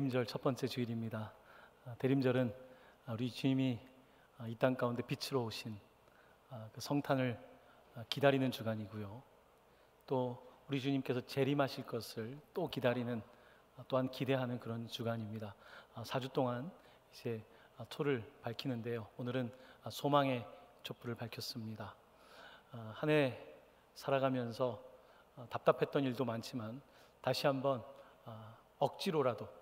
대림절 첫 번째 주일입니다. 대림절은 우리 주님이 이 땅 가운데 빛으로 오신 그 성탄을 기다리는 주간이고요. 또 우리 주님께서 재림하실 것을 또 기다리는, 또한 기대하는 그런 주간입니다. 4주 동안 이제 초를 밝히는데요. 오늘은 소망의 촛불을 밝혔습니다. 한 해 살아가면서 답답했던 일도 많지만 다시 한번 억지로라도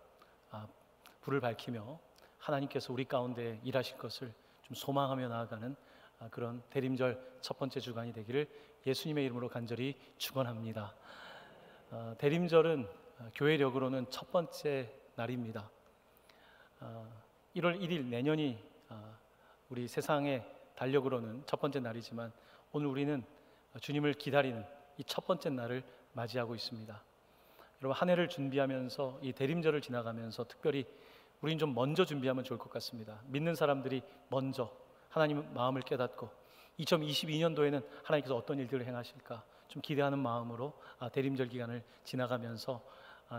불을 밝히며 하나님께서 우리 가운데 일하실 것을 좀 소망하며 나아가는 그런 대림절 첫 번째 주간이 되기를 예수님의 이름으로 간절히 축원합니다. 대림절은 교회력으로는 첫 번째 날입니다. 1월 1일 내년이 우리 세상의 달력으로는 첫 번째 날이지만 오늘 우리는 주님을 기다리는 이 첫 번째 날을 맞이하고 있습니다. 여러분, 한 해를 준비하면서 이 대림절을 지나가면서 특별히 우리는 좀 먼저 준비하면 좋을 것 같습니다. 믿는 사람들이 먼저 하나님 마음을 깨닫고 2022년도에는 하나님께서 어떤 일들을 행하실까 좀 기대하는 마음으로 대림절 기간을 지나가면서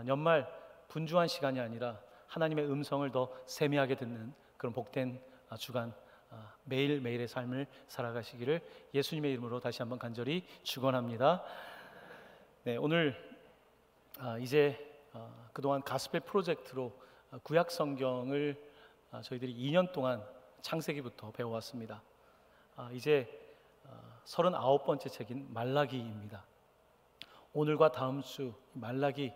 연말 분주한 시간이 아니라 하나님의 음성을 더 세미하게 듣는 그런 복된 주간, 매일매일의 삶을 살아가시기를 예수님의 이름으로 다시 한번 간절히 축원합니다. 네, 오늘 이제 그동안 가스펠 프로젝트로 구약 성경을 저희들이 2년 동안 창세기부터 배워왔습니다. 이제 39번째 책인 말라기입니다. 오늘과 다음 주 말라기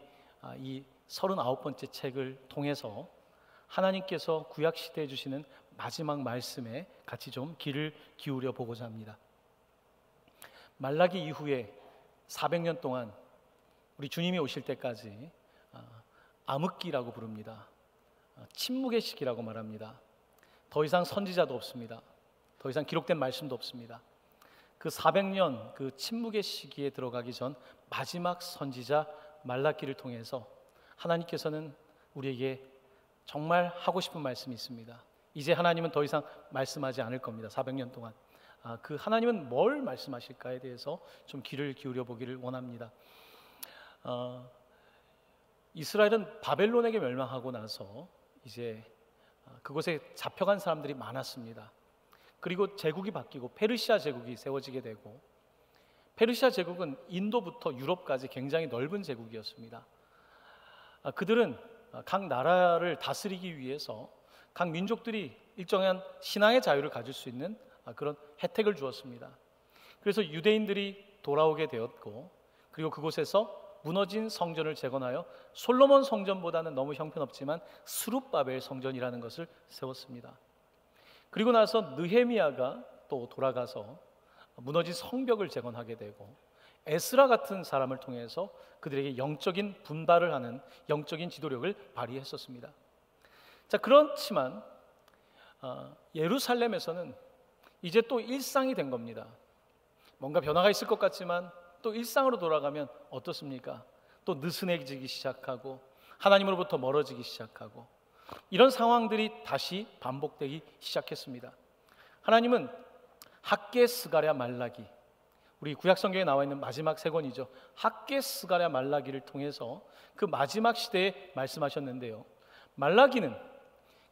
이 39번째 책을 통해서 하나님께서 구약 시대에 주시는 마지막 말씀에 같이 좀 귀를 기울여 보고자 합니다. 말라기 이후에 400년 동안 우리 주님이 오실 때까지 암흑기라고 부릅니다. 침묵의 시기라고 말합니다. 더 이상 선지자도 없습니다. 더 이상 기록된 말씀도 없습니다. 그 400년 그 침묵의 시기에 들어가기 전 마지막 선지자 말라기를 통해서 하나님께서는 우리에게 정말 하고 싶은 말씀이 있습니다. 이제 하나님은 더 이상 말씀하지 않을 겁니다. 400년 동안 그 하나님은 뭘 말씀하실까에 대해서 좀 귀를 기울여 보기를 원합니다. 이스라엘은 바벨론에게 멸망하고 나서 이제 그곳에 잡혀간 사람들이 많았습니다. 그리고 제국이 바뀌고 페르시아 제국이 세워지게 되고, 페르시아 제국은 인도부터 유럽까지 굉장히 넓은 제국이었습니다. 그들은 각 나라를 다스리기 위해서 각 민족들이 일정한 신앙의 자유를 가질 수 있는 그런 혜택을 주었습니다. 그래서 유대인들이 돌아오게 되었고, 그리고 그곳에서 무너진 성전을 재건하여 솔로몬 성전보다는 너무 형편없지만 스룹바벨 성전이라는 것을 세웠습니다. 그리고 나서 느헤미야가 또 돌아가서 무너진 성벽을 재건하게 되고, 에스라 같은 사람을 통해서 그들에게 영적인 분발을 하는 영적인 지도력을 발휘했었습니다. 자, 그렇지만 예루살렘에서는 이제 또 일상이 된 겁니다. 뭔가 변화가 있을 것 같지만 또 일상으로 돌아가면 어떻습니까? 또 느슨해지기 시작하고 하나님으로부터 멀어지기 시작하고 이런 상황들이 다시 반복되기 시작했습니다. 하나님은 학개, 스가랴, 말라기, 우리 구약 성경에 나와 있는 마지막 세 권이죠. 학개, 스가랴, 말라기를 통해서 그 마지막 시대에 말씀하셨는데요. 말라기는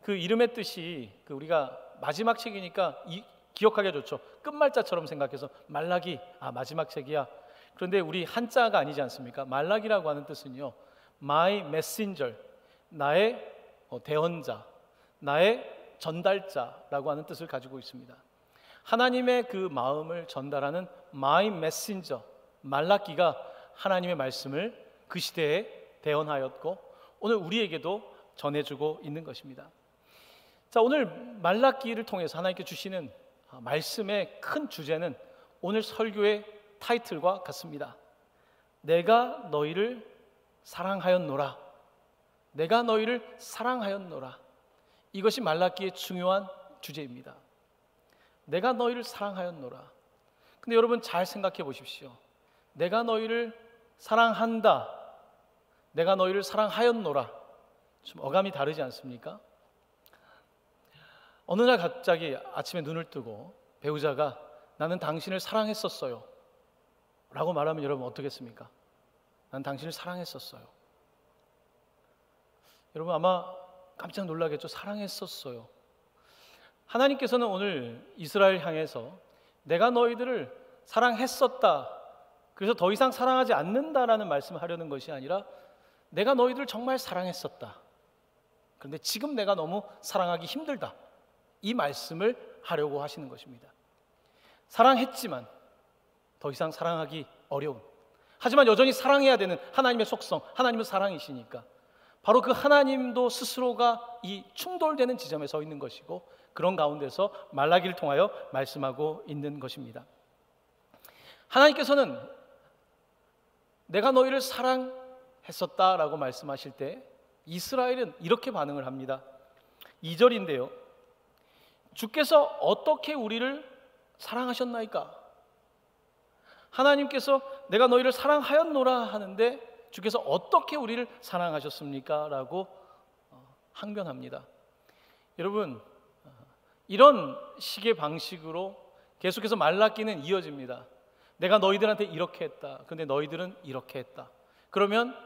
그 이름의 뜻이 우리가 마지막 책이니까 기억하기가 좋죠. 끝말자처럼 생각해서 말라기, 마지막 책이야. 그런데 우리 한자가 아니지 않습니까? 말라기라고 하는 뜻은요, My messenger, 나의 대언자, 나의 전달자라고 하는 뜻을 가지고 있습니다. 하나님의 그 마음을 전달하는 My messenger, 말라기가 하나님의 말씀을 그 시대에 대언하였고 오늘 우리에게도 전해주고 있는 것입니다. 자, 오늘 말라기를 통해서 하나님께 주시는 말씀의 큰 주제는 오늘 설교의 타이틀과 같습니다. 내가 너희를 사랑하였노라. 내가 너희를 사랑하였노라. 이것이 말라기의 중요한 주제입니다. 내가 너희를 사랑하였노라. 근데 여러분 잘 생각해 보십시오. 내가 너희를 사랑한다, 내가 너희를 사랑하였노라, 좀 어감이 다르지 않습니까? 어느 날 갑자기 아침에 눈을 뜨고 배우자가 나는 당신을 사랑했었어요 라고 말하면 여러분 어떻겠습니까? 난 당신을 사랑했었어요. 여러분 아마 깜짝 놀라겠죠. 사랑했었어요. 하나님께서는 오늘 이스라엘 향해서 내가 너희들을 사랑했었다, 그래서 더 이상 사랑하지 않는다라는 말씀을 하려는 것이 아니라 내가 너희들을 정말 사랑했었다, 그런데 지금 내가 너무 사랑하기 힘들다, 이 말씀을 하려고 하시는 것입니다. 사랑했지만 더 이상 사랑하기 어려운, 하지만 여전히 사랑해야 되는 하나님의 속성, 하나님은 사랑이시니까 바로 그 하나님도 스스로가 이 충돌되는 지점에 서 있는 것이고, 그런 가운데서 말라기를 통하여 말씀하고 있는 것입니다. 하나님께서는 내가 너희를 사랑했었다라고 말씀하실 때 이스라엘은 이렇게 반응을 합니다. 2절인데요. 주께서 어떻게 우리를 사랑하셨나이까? 하나님께서 내가 너희를 사랑하였노라 하는데 주께서 어떻게 우리를 사랑하셨습니까? 라고 항변합니다. 여러분, 이런 식의 방식으로 계속해서 말라기는 이어집니다. 내가 너희들한테 이렇게 했다, 근데 너희들은 이렇게 했다. 그러면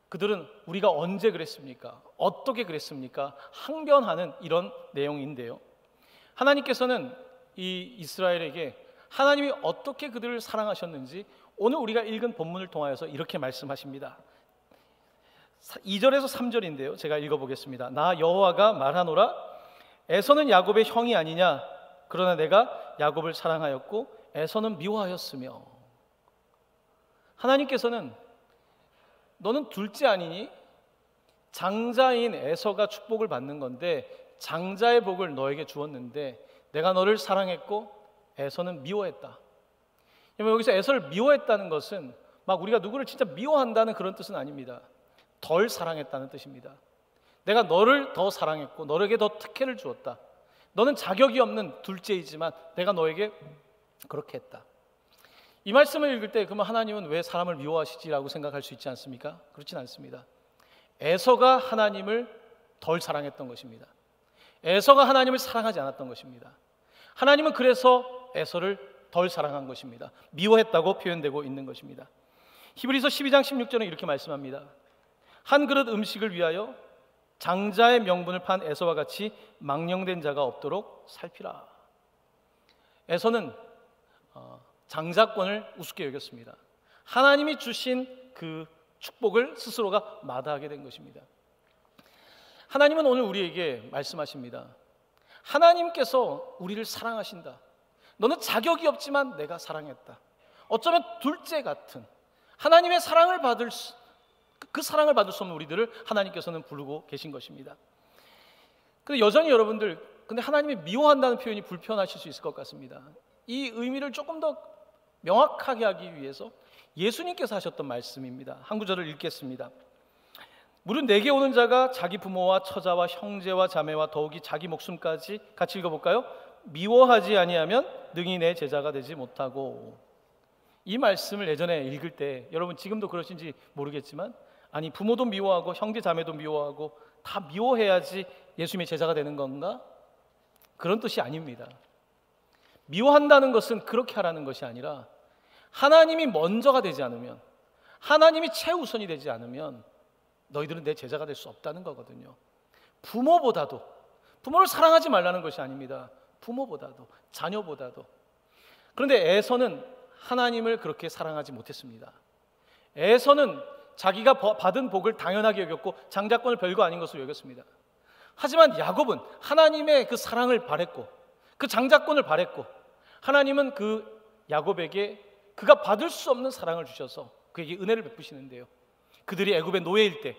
그들은 우리가 언제 그랬습니까? 어떻게 그랬습니까? 항변하는 이런 내용인데요, 하나님께서는 이 이스라엘에게 하나님이 어떻게 그들을 사랑하셨는지 오늘 우리가 읽은 본문을 통하여서 이렇게 말씀하십니다. 2절에서 3절인데요, 제가 읽어보겠습니다. 나 여호와가 말하노라, 에서는 야곱의 형이 아니냐? 그러나 내가 야곱을 사랑하였고 에서는 미워하였으며. 하나님께서는 너는 둘째 아니니? 장자인 에서가 축복을 받는 건데 장자의 복을 너에게 주었는데 내가 너를 사랑했고 에서는 미워했다. 여기서 에서를 미워했다는 것은 막 우리가 누구를 진짜 미워한다는 그런 뜻은 아닙니다. 덜 사랑했다는 뜻입니다. 내가 너를 더 사랑했고 너에게 더 특혜를 주었다. 너는 자격이 없는 둘째이지만 내가 너에게 그렇게 했다. 이 말씀을 읽을 때 그러면 하나님은 왜 사람을 미워하시지라고 생각할 수 있지 않습니까? 그렇진 않습니다. 에서가 하나님을 덜 사랑했던 것입니다. 에서가 하나님을 사랑하지 않았던 것입니다. 하나님은 그래서 에서를 덜 사랑한 것입니다. 미워했다고 표현되고 있는 것입니다. 히브리서 12장 16절은 이렇게 말씀합니다. 한 그릇 음식을 위하여 장자의 명분을 판 에서와 같이 망령된 자가 없도록 살피라. 에서는 장자권을 우습게 여겼습니다. 하나님이 주신 그 축복을 스스로가 마다하게 된 것입니다. 하나님은 오늘 우리에게 말씀하십니다. 하나님께서 우리를 사랑하신다. 너는 자격이 없지만 내가 사랑했다. 어쩌면 둘째 같은 하나님의 사랑을 받을 수 없는 우리들을 하나님께서는 부르고 계신 것입니다. 근데 여전히 여러분들, 근데 하나님이 미워한다는 표현이 불편하실 수 있을 것 같습니다. 이 의미를 조금 더 명확하게 하기 위해서 예수님께서 하셨던 말씀입니다. 한 구절을 읽겠습니다. 무릇 내게 오는 자가 자기 부모와 처자와 형제와 자매와 더욱이 자기 목숨까지, 같이 읽어볼까요? 미워하지 아니하면 능히 내 제자가 되지 못하고. 이 말씀을 예전에 읽을 때 여러분 지금도 그러신지 모르겠지만, 아니 부모도 미워하고 형제 자매도 미워하고 다 미워해야지 예수님의 제자가 되는 건가? 그런 뜻이 아닙니다. 미워한다는 것은 그렇게 하라는 것이 아니라 하나님이 먼저가 되지 않으면, 하나님이 최우선이 되지 않으면 너희들은 내 제자가 될 수 없다는 거거든요. 부모보다도, 부모를 사랑하지 말라는 것이 아닙니다. 부모보다도, 자녀보다도. 그런데 에서는 하나님을 그렇게 사랑하지 못했습니다. 에서는 자기가 받은 복을 당연하게 여겼고 장자권을 별거 아닌 것으로 여겼습니다. 하지만 야곱은 하나님의 그 사랑을 바랬고 그 장자권을 바랬고, 하나님은 그 야곱에게 그가 받을 수 없는 사랑을 주셔서 그에게 은혜를 베푸시는데요, 그들이 애굽의 노예일 때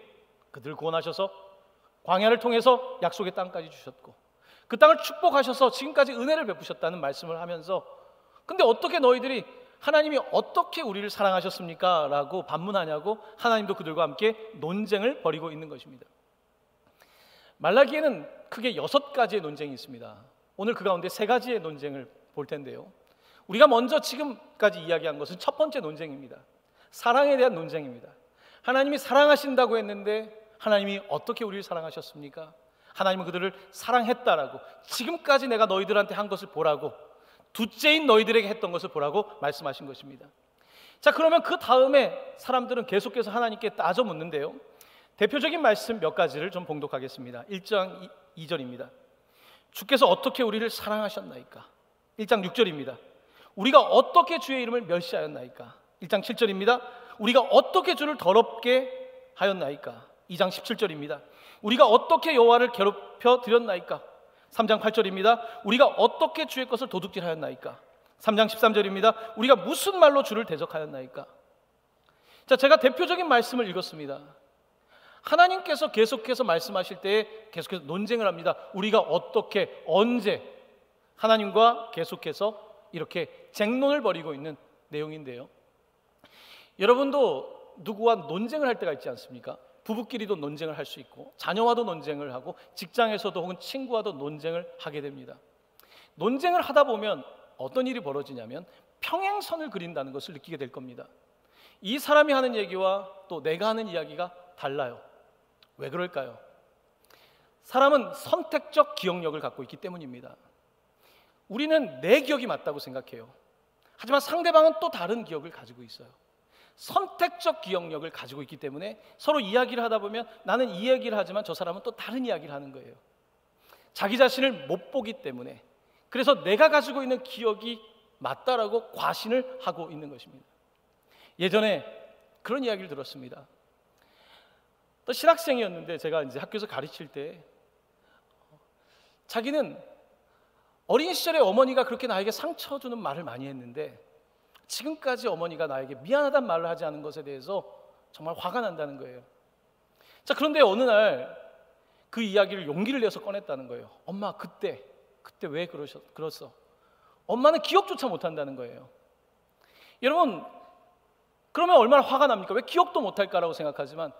그들을 구원하셔서 광야를 통해서 약속의 땅까지 주셨고 그 땅을 축복하셔서 지금까지 은혜를 베푸셨다는 말씀을 하면서, 근데 어떻게 너희들이 하나님이 어떻게 우리를 사랑하셨습니까? 라고 반문하냐고 하나님도 그들과 함께 논쟁을 벌이고 있는 것입니다. 말라기에는 크게 6가지의 논쟁이 있습니다. 오늘 그 가운데 3가지의 논쟁을 볼 텐데요, 우리가 먼저 지금까지 이야기한 것은 첫 번째 논쟁입니다. 사랑에 대한 논쟁입니다. 하나님이 사랑하신다고 했는데 하나님이 어떻게 우리를 사랑하셨습니까? 하나님은 그들을 사랑했다라고, 지금까지 내가 너희들한테 한 것을 보라고, 둘째인 너희들에게 했던 것을 보라고 말씀하신 것입니다. 자, 그러면 그 다음에 사람들은 계속해서 하나님께 따져 묻는데요, 대표적인 말씀 몇 가지를 좀 봉독하겠습니다. 1장 2절입니다. 주께서 어떻게 우리를 사랑하셨나이까. 1장 6절입니다. 우리가 어떻게 주의 이름을 멸시하였나이까. 1장 7절입니다. 우리가 어떻게 주를 더럽게 하였나이까. 2장 17절입니다. 우리가 어떻게 여호와를 괴롭혀 드렸나이까. 3장 8절입니다. 우리가 어떻게 주의 것을 도둑질하였나이까. 3장 13절입니다. 우리가 무슨 말로 주를 대적하였나이까. 자, 제가 대표적인 말씀을 읽었습니다. 하나님께서 계속해서 말씀하실 때 계속해서 논쟁을 합니다. 우리가 어떻게, 언제 하나님과 계속해서 이렇게 쟁론을 벌이고 있는 내용인데요. 여러분도 누구와 논쟁을 할 때가 있지 않습니까? 부부끼리도 논쟁을 할 수 있고, 자녀와도 논쟁을 하고, 직장에서도 혹은 친구와도 논쟁을 하게 됩니다. 논쟁을 하다 보면 어떤 일이 벌어지냐면 평행선을 그린다는 것을 느끼게 될 겁니다. 이 사람이 하는 얘기와 또 내가 하는 이야기가 달라요. 왜 그럴까요? 사람은 선택적 기억력을 갖고 있기 때문입니다. 우리는 내 기억이 맞다고 생각해요. 하지만 상대방은 또 다른 기억을 가지고 있어요. 선택적 기억력을 가지고 있기 때문에 서로 이야기를 하다 보면 나는 이 얘기를 하지만 저 사람은 또 다른 이야기를 하는 거예요. 자기 자신을 못 보기 때문에, 그래서 내가 가지고 있는 기억이 맞다라고 과신을 하고 있는 것입니다. 예전에 그런 이야기를 들었습니다. 또 신학생이었는데 제가 이제 학교에서 가르칠 때 자기는 어린 시절에 어머니가 그렇게 나에게 상처 주는 말을 많이 했는데 지금까지 어머니가 나에게 미안하다는 말을 하지 않은 것에 대해서 정말 화가 난다는 거예요. 자, 그런데 어느 날 그 이야기를 용기를 내서 꺼냈다는 거예요. 엄마, 그때 왜 그랬어? 엄마는 기억조차 못한다는 거예요. 여러분, 그러면 얼마나 화가 납니까? 왜 기억도 못할까라고 생각하지만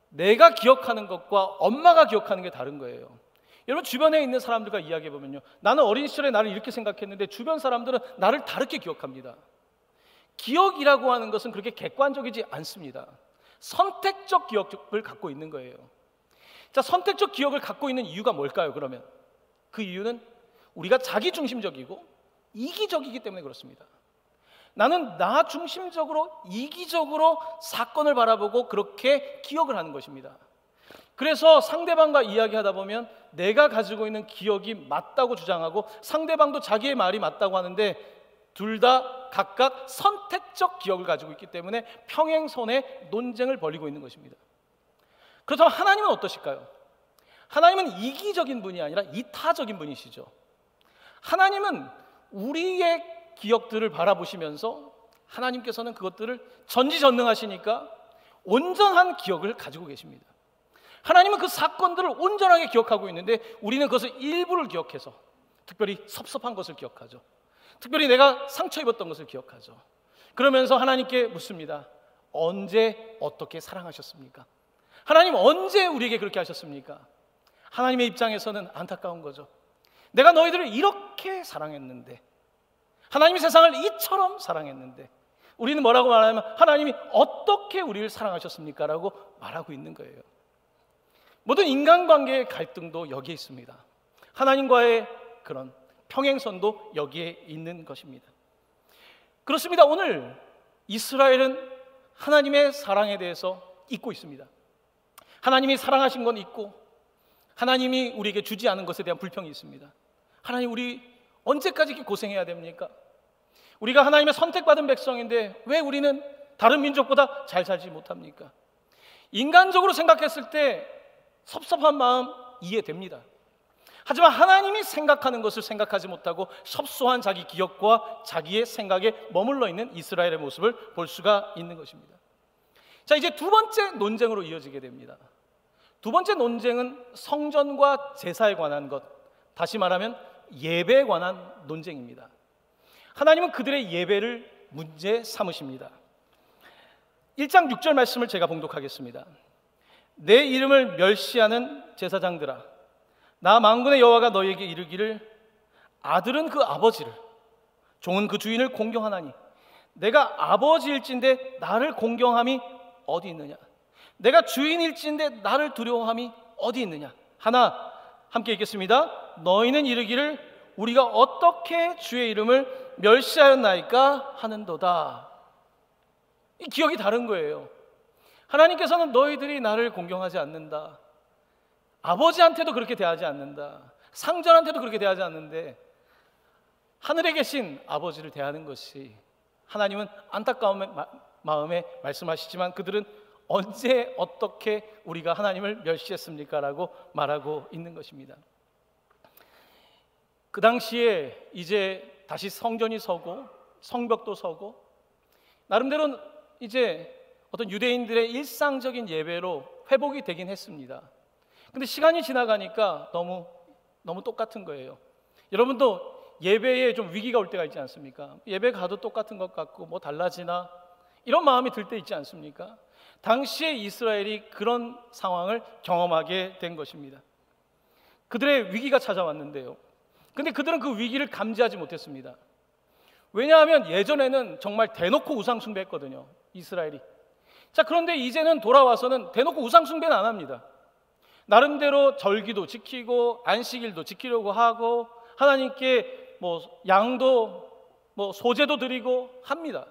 내가 기억하는 것과 엄마가 기억하는 게 다른 거예요. 여러분, 주변에 있는 사람들과 이야기해보면요, 나는 어린 시절에 나를 이렇게 생각했는데 주변 사람들은 나를 다르게 기억합니다. 기억이라고 하는 것은 그렇게 객관적이지 않습니다. 선택적 기억을 갖고 있는 거예요. 자, 선택적 기억을 갖고 있는 이유가 뭘까요? 그러면 그 이유는 우리가 자기중심적이고 이기적이기 때문에 그렇습니다. 나는 나 중심적으로 이기적으로 사건을 바라보고 그렇게 기억을 하는 것입니다. 그래서 상대방과 이야기하다 보면 내가 가지고 있는 기억이 맞다고 주장하고 상대방도 자기의 말이 맞다고 하는데 둘 다 각각 선택적 기억을 가지고 있기 때문에 평행선의 논쟁을 벌이고 있는 것입니다. 그렇다면 하나님은 어떠실까요? 하나님은 이기적인 분이 아니라 이타적인 분이시죠. 하나님은 우리의 기억들을 바라보시면서 하나님께서는 그것들을 전지전능하시니까 온전한 기억을 가지고 계십니다. 하나님은 그 사건들을 온전하게 기억하고 있는데 우리는 그것을 일부를 기억해서 특별히 섭섭한 것을 기억하죠. 특별히 내가 상처 입었던 것을 기억하죠. 그러면서 하나님께 묻습니다. 언제 어떻게 사랑하셨습니까? 하나님 언제 우리에게 그렇게 하셨습니까? 하나님의 입장에서는 안타까운 거죠. 내가 너희들을 이렇게 사랑했는데, 하나님이 세상을 이처럼 사랑했는데 우리는 뭐라고 말하냐면 하나님이 어떻게 우리를 사랑하셨습니까? 라고 말하고 있는 거예요. 모든 인간관계의 갈등도 여기에 있습니다. 하나님과의 그런 평행선도 여기에 있는 것입니다. 그렇습니다. 오늘 이스라엘은 하나님의 사랑에 대해서 잊고 있습니다. 하나님이 사랑하신 건 있고 하나님이 우리에게 주지 않은 것에 대한 불평이 있습니다. 하나님, 우리 언제까지 이렇게 고생해야 됩니까? 우리가 하나님의 선택받은 백성인데 왜 우리는 다른 민족보다 잘 살지 못합니까? 인간적으로 생각했을 때 섭섭한 마음 이해됩니다. 하지만 하나님이 생각하는 것을 생각하지 못하고 섭소한 자기 기억과 자기의 생각에 머물러 있는 이스라엘의 모습을 볼 수가 있는 것입니다. 자, 이제 두 번째 논쟁으로 이어지게 됩니다. 두 번째 논쟁은 성전과 제사에 관한 것, 다시 말하면 예배에 관한 논쟁입니다. 하나님은 그들의 예배를 문제 삼으십니다. 1장 6절 말씀을 제가 봉독하겠습니다. 내 이름을 멸시하는 제사장들아, 나 만군의 여호와가 너희에게 이르기를 아들은 그 아버지를, 종은 그 주인을 공경하나니 내가 아버지일진데 나를 공경함이 어디 있느냐? 내가 주인일진데 나를 두려워함이 어디 있느냐? 하나, 함께 읽겠습니다. 너희는 이르기를 우리가 어떻게 주의 이름을 멸시하였나이까 하는도다. 이 기억이 다른 거예요. 하나님께서는 너희들이 나를 공경하지 않는다, 아버지한테도 그렇게 대하지 않는다, 상전한테도 그렇게 대하지 않는데 하늘에 계신 아버지를 대하는 것이, 하나님은 안타까운 마음에 말씀하시지만 그들은 언제 어떻게 우리가 하나님을 멸시했습니까? 라고 말하고 있는 것입니다. 그 당시에 이제 다시 성전이 서고 성벽도 서고 나름대로 이제 어떤 유대인들의 일상적인 예배로 회복이 되긴 했습니다. 근데 시간이 지나가니까 너무 똑같은 거예요. 여러분도 예배에 좀 위기가 올 때가 있지 않습니까? 예배 가도 똑같은 것 같고 뭐 달라지나 이런 마음이 들 때 있지 않습니까? 당시에 이스라엘이 그런 상황을 경험하게 된 것입니다. 그들의 위기가 찾아왔는데요, 근데 그들은 그 위기를 감지하지 못했습니다. 왜냐하면 예전에는 정말 대놓고 우상 숭배했거든요, 이스라엘이. 자, 그런데 이제는 돌아와서는 대놓고 우상 숭배는 안 합니다. 나름대로 절기도 지키고 안식일도 지키려고 하고 하나님께 뭐 양도 뭐 소제도 드리고 합니다.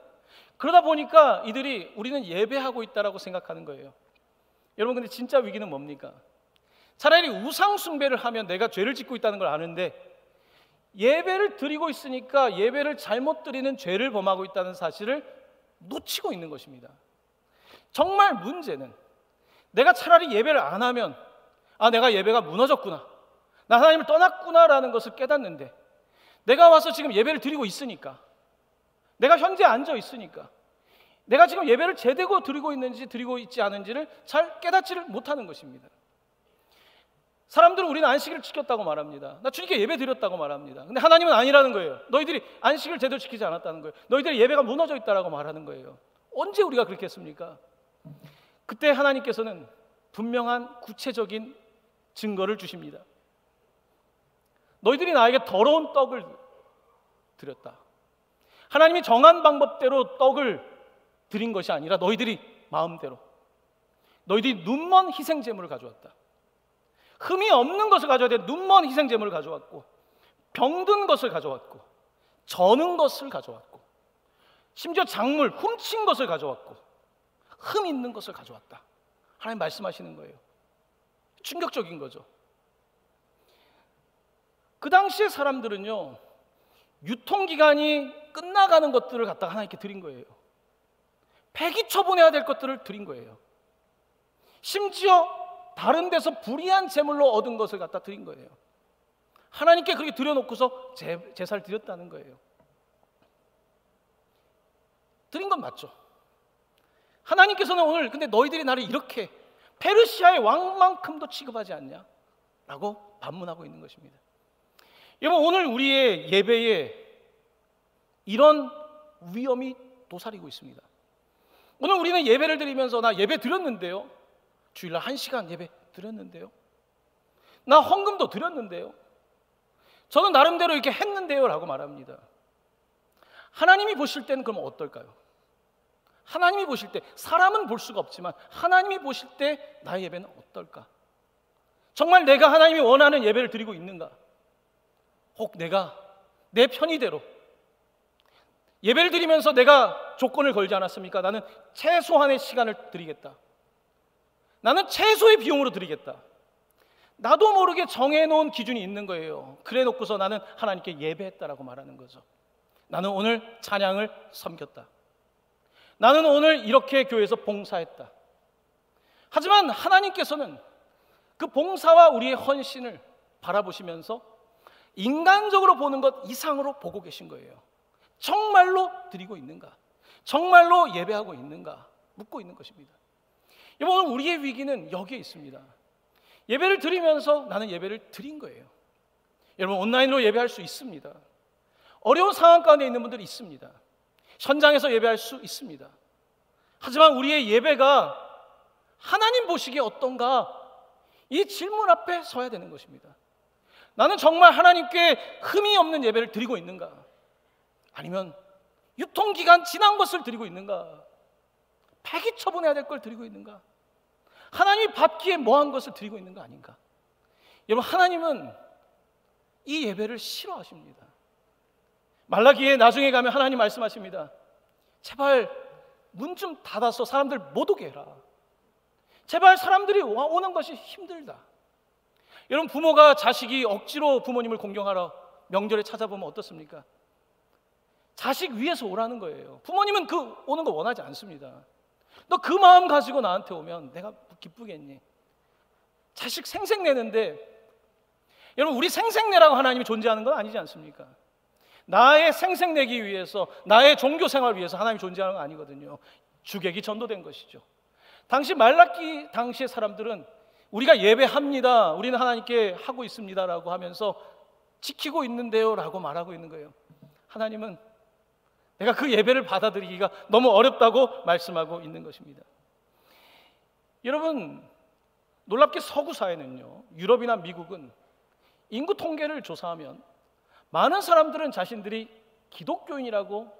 그러다 보니까 이들이 우리는 예배하고 있다라고 생각하는 거예요. 여러분, 근데 진짜 위기는 뭡니까? 차라리 우상 숭배를 하면 내가 죄를 짓고 있다는 걸 아는데 예배를 드리고 있으니까 예배를 잘못 드리는 죄를 범하고 있다는 사실을 놓치고 있는 것입니다. 정말 문제는 내가 차라리 예배를 안 하면 내가 예배가 무너졌구나, 나 하나님을 떠났구나라는 것을 깨닫는데 내가 와서 지금 예배를 드리고 있으니까, 내가 현재 앉아 있으니까 내가 지금 예배를 제대로 드리고 있는지 드리고 있지 않은지를 잘 깨닫지를 못하는 것입니다. 사람들은 우리는 안식일을 지켰다고 말합니다. 나 주님께 예배 드렸다고 말합니다. 근데 하나님은 아니라는 거예요. 너희들이 안식일을 제대로 지키지 않았다는 거예요. 너희들의 예배가 무너져 있다라고 말하는 거예요. 언제 우리가 그렇게 했습니까? 그때 하나님께서는 분명한 구체적인 증거를 주십니다. 너희들이 나에게 더러운 떡을 드렸다. 하나님이 정한 방법대로 떡을 드린 것이 아니라 너희들이 마음대로, 너희들이 눈먼 희생제물을 가져왔다. 흠이 없는 것을 가져야 돼. 눈먼 희생제물을 가져왔고, 병든 것을 가져왔고, 저는 것을 가져왔고, 심지어 작물 훔친 것을 가져왔고, 흠 있는 것을 가져왔다. 하나님 말씀하시는 거예요. 충격적인 거죠. 그 당시의 사람들은요, 유통기간이 끝나가는 것들을 갖다가 하나님께 드린 거예요. 폐기 처분해야 될 것들을 드린 거예요. 심지어 다른 데서 불의한 제물로 얻은 것을 갖다 드린 거예요. 하나님께 그렇게 드려놓고서 제사를 드렸다는 거예요. 드린 건 맞죠. 하나님께서는 오늘 근데 너희들이 나를 이렇게 페르시아의 왕만큼도 취급하지 않냐? 라고 반문하고 있는 것입니다. 여러분, 오늘 우리의 예배에 이런 위험이 도사리고 있습니다. 오늘 우리는 예배를 드리면서 나 예배 드렸는데요, 주일날 1시간 예배 드렸는데요, 나 헌금도 드렸는데요, 저는 나름대로 이렇게 했는데요 라고 말합니다. 하나님이 보실 때는 그럼 어떨까요? 하나님이 보실 때, 사람은 볼 수가 없지만 하나님이 보실 때 나의 예배는 어떨까? 정말 내가 하나님이 원하는 예배를 드리고 있는가? 혹 내가 내 편의대로 예배를 드리면서 내가 조건을 걸지 않았습니까? 나는 최소한의 시간을 드리겠다, 나는 최소의 비용으로 드리겠다, 나도 모르게 정해놓은 기준이 있는 거예요. 그래 놓고서 나는 하나님께 예배했다라고 말하는 거죠. 나는 오늘 찬양을 섬겼다, 나는 오늘 이렇게 교회에서 봉사했다. 하지만 하나님께서는 그 봉사와 우리의 헌신을 바라보시면서 인간적으로 보는 것 이상으로 보고 계신 거예요. 정말로 드리고 있는가? 정말로 예배하고 있는가? 묻고 있는 것입니다. 여러분, 우리의 위기는 여기에 있습니다. 예배를 드리면서 나는 예배를 드린 거예요. 여러분, 온라인으로 예배할 수 있습니다. 어려운 상황 가운데 있는 분들이 있습니다. 현장에서 예배할 수 있습니다. 하지만 우리의 예배가 하나님 보시기에 어떤가? 이 질문 앞에 서야 되는 것입니다. 나는 정말 하나님께 흠이 없는 예배를 드리고 있는가? 아니면 유통기간 지난 것을 드리고 있는가? 폐기 처분해야 될 걸 드리고 있는가? 하나님이 받기에 뭐한 것을 드리고 있는 거 아닌가? 여러분, 하나님은 이 예배를 싫어하십니다. 말라기에 나중에 가면 하나님 말씀하십니다. 제발 문 좀 닫아서 사람들 못 오게 해라. 제발 사람들이 오는 것이 힘들다. 여러분, 부모가 자식이 억지로 부모님을 공경하러 명절에 찾아보면 어떻습니까? 자식 위해서 오라는 거예요. 부모님은 그 오는 거 원하지 않습니다. 너 그 마음 가지고 나한테 오면 내가 기쁘겠니? 자식 생색내는데, 여러분, 우리 생색내라고 하나님이 존재하는 건 아니지 않습니까? 나의 생색내기 위해서, 나의 종교 생활을 위해서 하나님이 존재하는 건 아니거든요. 주객이 전도된 것이죠. 당시 말라기 당시의 사람들은 우리가 예배합니다, 우리는 하나님께 하고 있습니다 라고 하면서 지키고 있는데요 라고 말하고 있는 거예요. 하나님은 내가 그 예배를 받아들이기가 너무 어렵다고 말씀하고 있는 것입니다. 여러분, 놀랍게 서구 사회는요, 유럽이나 미국은 인구 통계를 조사하면 많은 사람들은 자신들이 기독교인이라고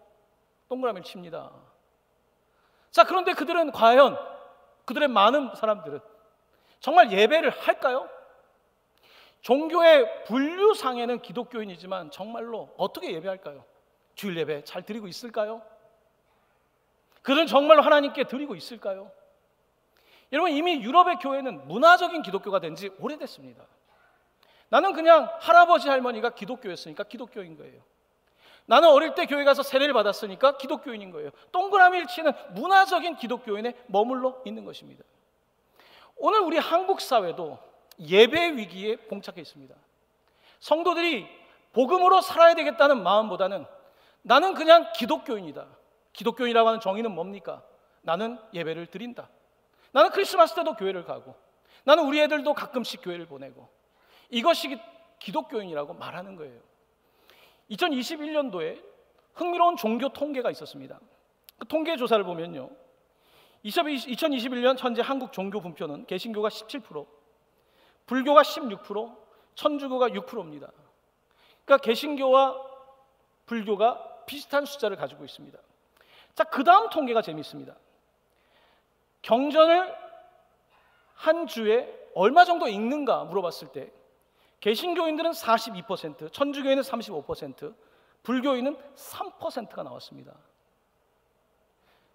동그라미를 칩니다. 자, 그런데 그들은 과연, 그들의 많은 사람들은 정말 예배를 할까요? 종교의 분류상에는 기독교인이지만 정말로 어떻게 예배할까요? 주일 예배 잘 드리고 있을까요? 그들은 정말로 하나님께 드리고 있을까요? 여러분, 이미 유럽의 교회는 문화적인 기독교가 된 지 오래됐습니다. 나는 그냥 할아버지 할머니가 기독교였으니까 기독교인 거예요. 나는 어릴 때 교회 가서 세례를 받았으니까 기독교인인 거예요. 동그라미를 치는 문화적인 기독교인에 머물러 있는 것입니다. 오늘 우리 한국 사회도 예배 위기에 봉착해 있습니다. 성도들이 복음으로 살아야 되겠다는 마음보다는 나는 그냥 기독교인이다. 기독교인이라고 하는 정의는 뭡니까? 나는 예배를 드린다. 나는 크리스마스 때도 교회를 가고, 나는 우리 애들도 가끔씩 교회를 보내고, 이것이 기독교인이라고 말하는 거예요. 2021년도에 흥미로운 종교 통계가 있었습니다. 그 통계 조사를 보면요, 2021년 현재 한국 종교 분표는 개신교가 17%, 불교가 16%, 천주교가 6%입니다. 그러니까 개신교와 불교가 비슷한 숫자를 가지고 있습니다. 자, 그 다음 통계가 재미있습니다. 경전을 한 주에 얼마 정도 읽는가 물어봤을 때 개신교인들은 42%, 천주교인은 35%, 불교인은 3%가 나왔습니다.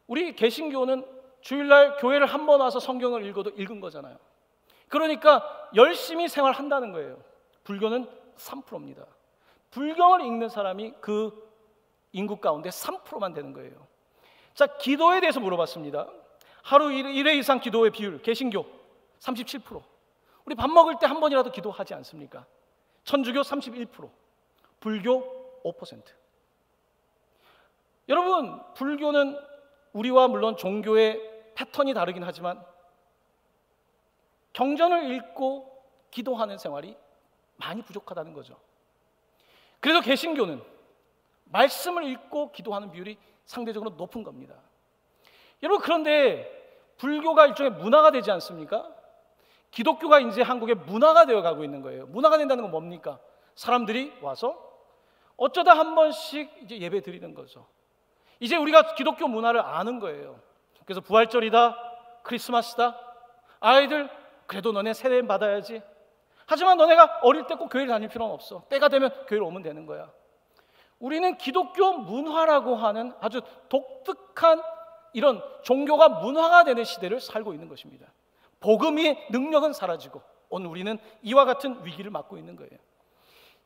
우리 개신교는 주일날 교회를 한 번 와서 성경을 읽어도 읽은 거잖아요. 그러니까 열심히 생활한다는 거예요. 불교는 3%입니다. 불경을 읽는 사람이 그 인구 가운데 3%만 되는 거예요. 자, 기도에 대해서 물어봤습니다. 하루 1회 이상 기도의 비율, 개신교 37%. 우리 밥 먹을 때 한 번이라도 기도하지 않습니까? 천주교 31%, 불교 5%. 여러분, 불교는 우리와 물론 종교의 패턴이 다르긴 하지만 경전을 읽고 기도하는 생활이 많이 부족하다는 거죠. 그래서 개신교는 말씀을 읽고 기도하는 비율이 상대적으로 높은 겁니다. 여러분, 그런데 불교가 일종의 문화가 되지 않습니까? 기독교가 이제 한국의 문화가 되어가고 있는 거예요. 문화가 된다는 건 뭡니까? 사람들이 와서 어쩌다 한 번씩 이제 예배 드리는 거죠. 이제 우리가 기독교 문화를 아는 거예요. 그래서 부활절이다, 크리스마스다, 아이들 그래도 너네 세례 받아야지. 하지만 너네가 어릴 때 꼭 교회를 다닐 필요는 없어. 때가 되면 교회를 오면 되는 거야. 우리는 기독교 문화라고 하는 아주 독특한 이런 종교가 문화가 되는 시대를 살고 있는 것입니다. 복음의 능력은 사라지고 오늘 우리는 이와 같은 위기를 맞고 있는 거예요.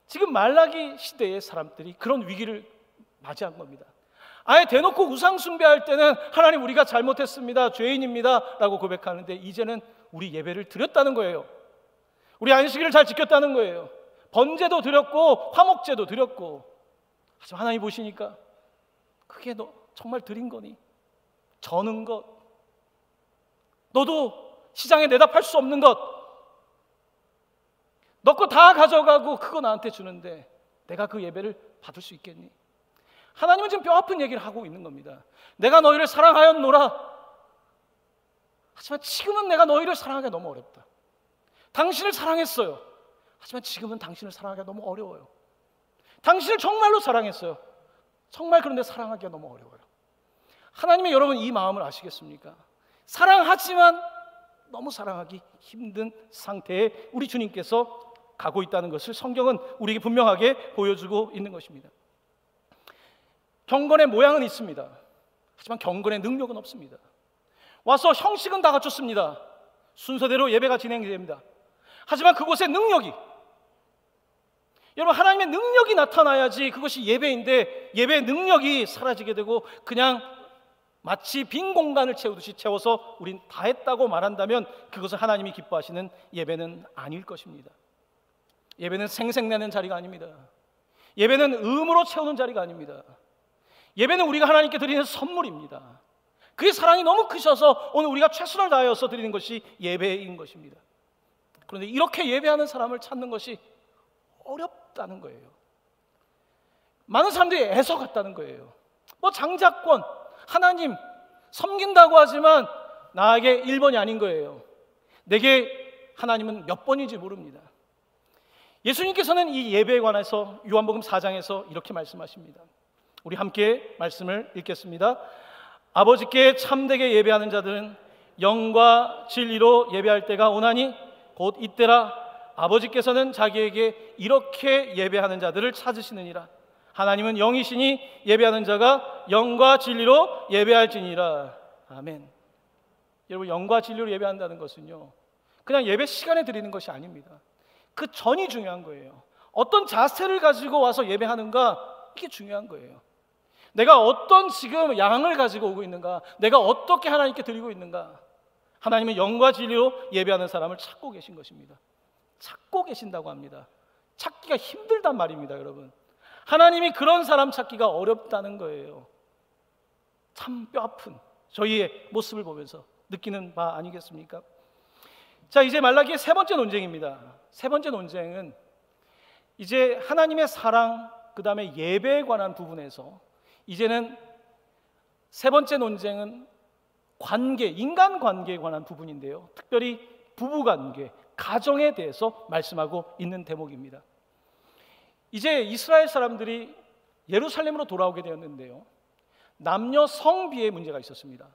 지금 말라기 시대의 사람들이 그런 위기를 맞이한 겁니다. 아예 대놓고 우상 숭배할 때는 하나님 우리가 잘못했습니다, 죄인입니다 라고 고백하는데 이제는 우리 예배를 드렸다는 거예요. 우리 안식일을 잘 지켰다는 거예요. 번제도 드렸고 화목제도 드렸고. 하지만 하나님 보시니까 그게 너 정말 드린 거니? 저는 것, 너도 시장에 내다 팔 수 없는 것, 너 거 다 가져가고 그거 나한테 주는데 내가 그 예배를 받을 수 있겠니? 하나님은 지금 뼈아픈 얘기를 하고 있는 겁니다. 내가 너희를 사랑하였노라. 하지만 지금은 내가 너희를 사랑하기가 너무 어렵다. 당신을 사랑했어요. 하지만 지금은 당신을 사랑하기가 너무 어려워요. 당신을 정말로 사랑했어요. 정말 그런데 사랑하기가 너무 어려워요. 하나님이 여러분 이 마음을 아시겠습니까? 사랑하지만 너무 사랑하기 힘든 상태에 우리 주님께서 가고 있다는 것을 성경은 우리에게 분명하게 보여주고 있는 것입니다. 경건의 모양은 있습니다. 하지만 경건의 능력은 없습니다. 와서 형식은 다 갖췄습니다. 순서대로 예배가 진행됩니다. 하지만 그곳에 능력이, 여러분, 하나님의 능력이 나타나야지 그것이 예배인데 예배의 능력이 사라지게 되고 그냥 마치 빈 공간을 채우듯이 채워서 우린 다 했다고 말한다면 그것은 하나님이 기뻐하시는 예배는 아닐 것입니다. 예배는 생색내는 자리가 아닙니다. 예배는 음으로 채우는 자리가 아닙니다. 예배는 우리가 하나님께 드리는 선물입니다. 그의 사랑이 너무 크셔서 오늘 우리가 최선을 다하여서 드리는 것이 예배인 것입니다. 그런데 이렇게 예배하는 사람을 찾는 것이 어렵다는 거예요. 많은 사람들이 애서 갔다는 거예요. 뭐 장자권, 하나님 섬긴다고 하지만 나에게 1번이 아닌 거예요. 내게 하나님은 몇 번인지 모릅니다. 예수님께서는 이 예배에 관해서 요한복음 4장에서 이렇게 말씀하십니다. 우리 함께 말씀을 읽겠습니다. 아버지께 참되게 예배하는 자들은 영과 진리로 예배할 때가 오나니 곧 이때라. 아버지께서는 자기에게 이렇게 예배하는 자들을 찾으시느니라. 하나님은 영이시니 예배하는 자가 영과 진리로 예배할지니라. 아멘. 여러분, 영과 진리로 예배한다는 것은요, 그냥 예배 시간에 드리는 것이 아닙니다. 그 전이 중요한 거예요. 어떤 자세를 가지고 와서 예배하는가, 이게 중요한 거예요. 내가 어떤 지금 양을 가지고 오고 있는가, 내가 어떻게 하나님께 드리고 있는가. 하나님은 영과 진리로 예배하는 사람을 찾고 계신 것입니다. 찾고 계신다고 합니다. 찾기가 힘들단 말입니다, 여러분. 하나님이 그런 사람 찾기가 어렵다는 거예요. 참 뼈아픈 저희의 모습을 보면서 느끼는 바 아니겠습니까? 자, 이제 말라기의 세 번째 논쟁입니다. 세 번째 논쟁은 이제 하나님의 사랑, 그 다음에 예배에 관한 부분에서 이제는 세 번째 논쟁은 관계, 인간관계에 관한 부분인데요, 특별히 부부관계, 가정에 대해서 말씀하고 있는 대목입니다. 이제 이스라엘 사람들이 예루살렘으로 돌아오게 되었는데요, 남녀 성비의 문제가 있었습니다.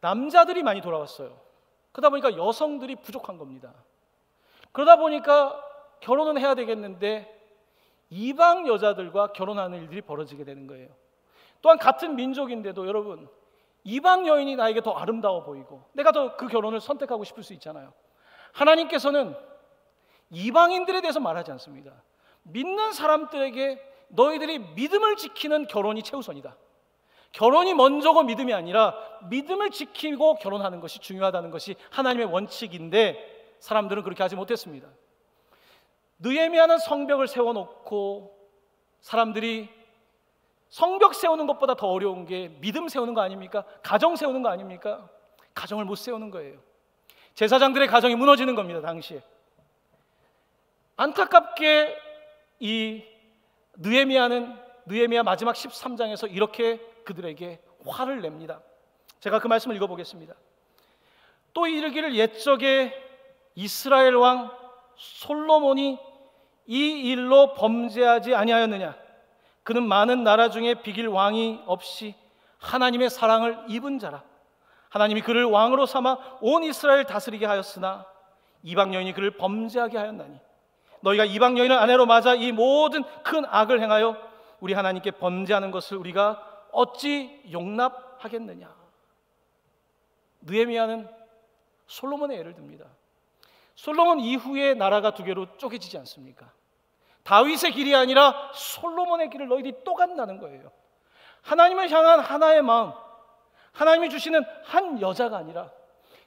남자들이 많이 돌아왔어요. 그러다 보니까 여성들이 부족한 겁니다. 그러다 보니까 결혼은 해야 되겠는데 이방 여자들과 결혼하는 일들이 벌어지게 되는 거예요. 또한 같은 민족인데도 여러분, 이방 여인이 나에게 더 아름다워 보이고 내가 더 그 결혼을 선택하고 싶을 수 있잖아요. 하나님께서는 이방인들에 대해서 말하지 않습니다. 믿는 사람들에게 너희들이 믿음을 지키는 결혼이 최우선이다. 결혼이 먼저고 믿음이 아니라 믿음을 지키고 결혼하는 것이 중요하다는 것이 하나님의 원칙인데 사람들은 그렇게 하지 못했습니다. 느헤미야는 성벽을 세워놓고, 사람들이 성벽 세우는 것보다 더 어려운 게 믿음 세우는 거 아닙니까? 가정 세우는 거 아닙니까? 가정을 못 세우는 거예요. 제사장들의 가정이 무너지는 겁니다, 당시에. 안타깝게 이 느헤미야 마지막 13장에서 이렇게 그들에게 화를 냅니다. 제가 그 말씀을 읽어보겠습니다. 또 이르기를 옛적에 이스라엘 왕 솔로몬이 이 일로 범죄하지 아니하였느냐? 그는 많은 나라 중에 비길 왕이 없이 하나님의 사랑을 입은 자라. 하나님이 그를 왕으로 삼아 온 이스라엘 다스리게 하였으나 이방 여인이 그를 범죄하게 하였나니 너희가 이방 여인을 아내로 맞아 이 모든 큰 악을 행하여 우리 하나님께 범죄하는 것을 우리가 어찌 용납하겠느냐. 느헤미야는 솔로몬의 예를 듭니다. 솔로몬 이후에 나라가 두 개로 쪼개지지 않습니까? 다윗의 길이 아니라 솔로몬의 길을 너희들이 또 간다는 거예요. 하나님을 향한 하나의 마음, 하나님이 주시는 한 여자가 아니라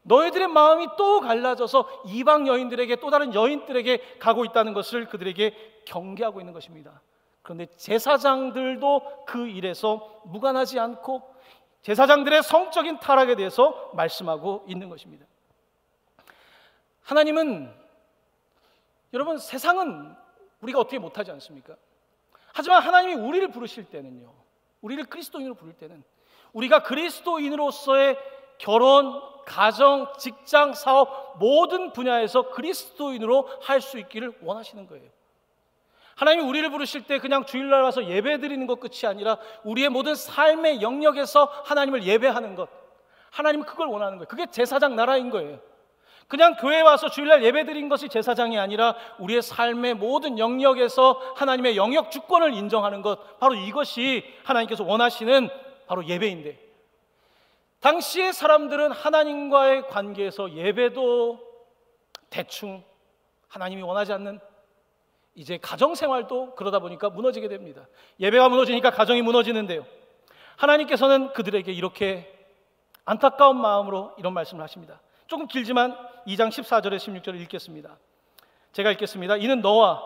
너희들의 마음이 또 갈라져서 이방 여인들에게, 또 다른 여인들에게 가고 있다는 것을 그들에게 경계하고 있는 것입니다. 그런데 제사장들도 그 일에서 무관하지 않고 제사장들의 성적인 타락에 대해서 말씀하고 있는 것입니다. 하나님은, 여러분, 세상은 우리가 어떻게 못하지 않습니까? 하지만 하나님이 우리를 부르실 때는요, 우리를 그리스도인으로 부를 때는 우리가 그리스도인으로서의 결혼, 가정, 직장, 사업 모든 분야에서 그리스도인으로 할 수 있기를 원하시는 거예요. 하나님이 우리를 부르실 때 그냥 주일날 와서 예배 드리는 것 끝이 아니라 우리의 모든 삶의 영역에서 하나님을 예배하는 것, 하나님은 그걸 원하는 거예요. 그게 제사장 나라인 거예요. 그냥 교회에 와서 주일날 예배 드린 것이 제사장이 아니라 우리의 삶의 모든 영역에서 하나님의 영역 주권을 인정하는 것, 바로 이것이 하나님께서 원하시는 바로 예배인데, 당시의 사람들은 하나님과의 관계에서 예배도 대충 하나님이 원하지 않는 이제 가정생활도 그러다 보니까 무너지게 됩니다. 예배가 무너지니까 가정이 무너지는데요, 하나님께서는 그들에게 이렇게 안타까운 마음으로 이런 말씀을 하십니다. 조금 길지만 2장 14절에 16절을 읽겠습니다. 제가 읽겠습니다. 이는 너와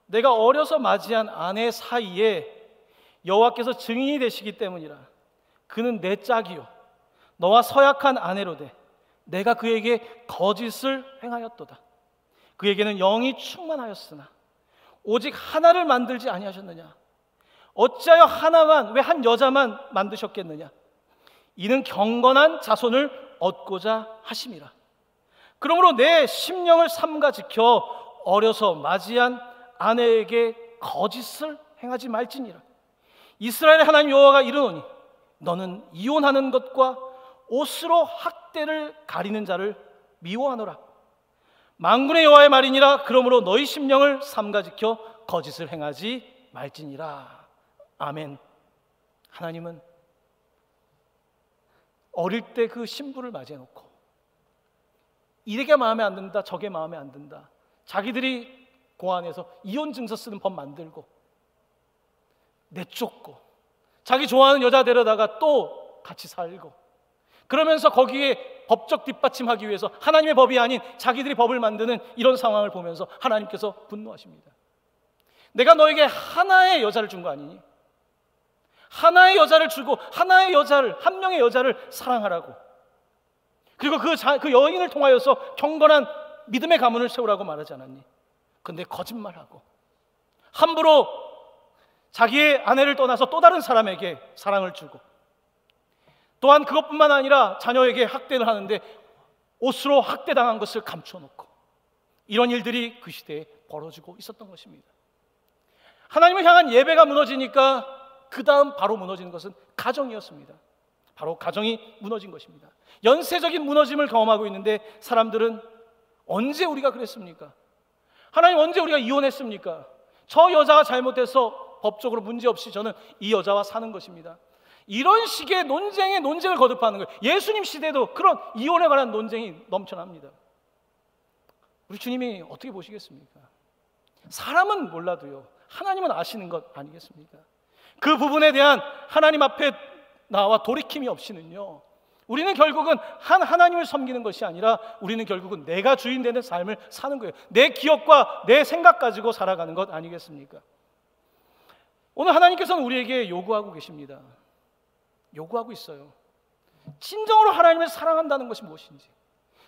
내가 어려서 맞이한 아내 사이에 여호와께서 증인이 되시기 때문이라. 그는 내 짝이요 너와 서약한 아내로되 내가 그에게 거짓을 행하였도다. 그에게는 영이 충만하였으나 오직 하나를 만들지 아니하셨느냐. 어찌하여 하나만, 왜 한 여자만 만드셨겠느냐. 이는 경건한 자손을 얻고자 하심이라. 그러므로 내 심령을 삼가 지켜 어려서 맞이한 아내에게 거짓을 행하지 말지니라. 이스라엘의 하나님 여호와가 이르노니 너는 이혼하는 것과 옷으로 학대를 가리는 자를 미워하노라. 만군의 여호와의 말이니라. 그러므로 너희 심령을 삼가 지켜 거짓을 행하지 말지니라. 아멘. 하나님은 어릴 때 그 신부를 맞이해놓고 이게 마음에 안 든다, 저게 마음에 안 든다, 자기들이 고안해서 이혼 증서 쓰는 법 만들고 내쫓고 자기 좋아하는 여자 데려다가 또 같이 살고, 그러면서 거기에 법적 뒷받침하기 위해서 하나님의 법이 아닌 자기들이 법을 만드는 이런 상황을 보면서 하나님께서 분노하십니다. 내가 너에게 하나의 여자를 준 거 아니니? 하나의 여자를 주고 하나의 여자를, 한 명의 여자를 사랑하라고, 그리고 그 여인을 통하여서 경건한 믿음의 가문을 세우라고 말하지 않았니? 근데 거짓말하고 함부로 자기의 아내를 떠나서 또 다른 사람에게 사랑을 주고, 또한 그것뿐만 아니라 자녀에게 학대를 하는데 옷으로 학대당한 것을 감춰놓고, 이런 일들이 그 시대에 벌어지고 있었던 것입니다. 하나님을 향한 예배가 무너지니까 그 다음 바로 무너지는 것은 가정이었습니다. 바로 가정이 무너진 것입니다. 연쇄적인 무너짐을 경험하고 있는데 사람들은 언제 우리가 그랬습니까? 하나님 언제 우리가 이혼했습니까? 저 여자가 잘못해서 법적으로 문제없이 저는 이 여자와 사는 것입니다. 이런 식의 논쟁을 거듭하는 거예요. 예수님 시대도 그런 이혼에 관한 논쟁이 넘쳐납니다. 우리 주님이 어떻게 보시겠습니까? 사람은 몰라도요, 하나님은 아시는 것 아니겠습니까? 그 부분에 대한 하나님 앞에 나와 돌이킴이 없이는요, 우리는 결국은 하나님을 섬기는 것이 아니라 우리는 결국은 내가 주인 되는 삶을 사는 거예요. 내 기억과 내 생각 가지고 살아가는 것 아니겠습니까? 오늘 하나님께서는 우리에게 요구하고 계십니다. 요구하고 있어요. 진정으로 하나님을 사랑한다는 것이 무엇인지,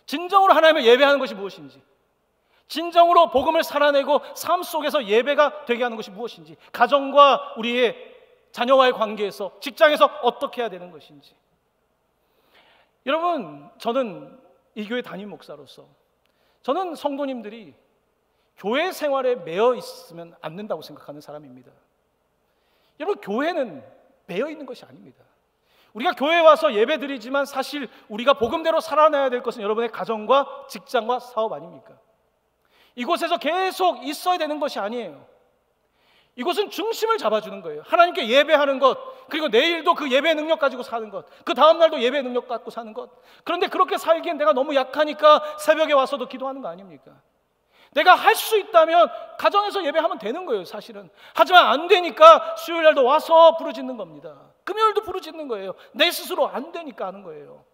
진정으로 하나님을 예배하는 것이 무엇인지, 진정으로 복음을 살아내고 삶 속에서 예배가 되게 하는 것이 무엇인지, 가정과 우리의 자녀와의 관계에서, 직장에서 어떻게 해야 되는 것인지. 여러분, 저는 이 교회 담임 목사로서 저는 성도님들이 교회 생활에 매여 있으면 안 된다고 생각하는 사람입니다. 여러분, 교회는 매여 있는 것이 아닙니다. 우리가 교회에 와서 예배드리지만 사실 우리가 복음대로 살아내야 될 것은 여러분의 가정과 직장과 사업 아닙니까? 이곳에서 계속 있어야 되는 것이 아니에요. 이곳은 중심을 잡아주는 거예요. 하나님께 예배하는 것, 그리고 내일도 그 예배 능력 가지고 사는 것, 그 다음날도 예배 능력 갖고 사는 것. 그런데 그렇게 살기엔 내가 너무 약하니까 새벽에 와서도 기도하는 거 아닙니까? 내가 할 수 있다면 가정에서 예배하면 되는 거예요, 사실은. 하지만 안 되니까 수요일날도 와서 부르짖는 겁니다. 금요일도 부르짖는 거예요. 내 스스로 안 되니까 하는 거예요.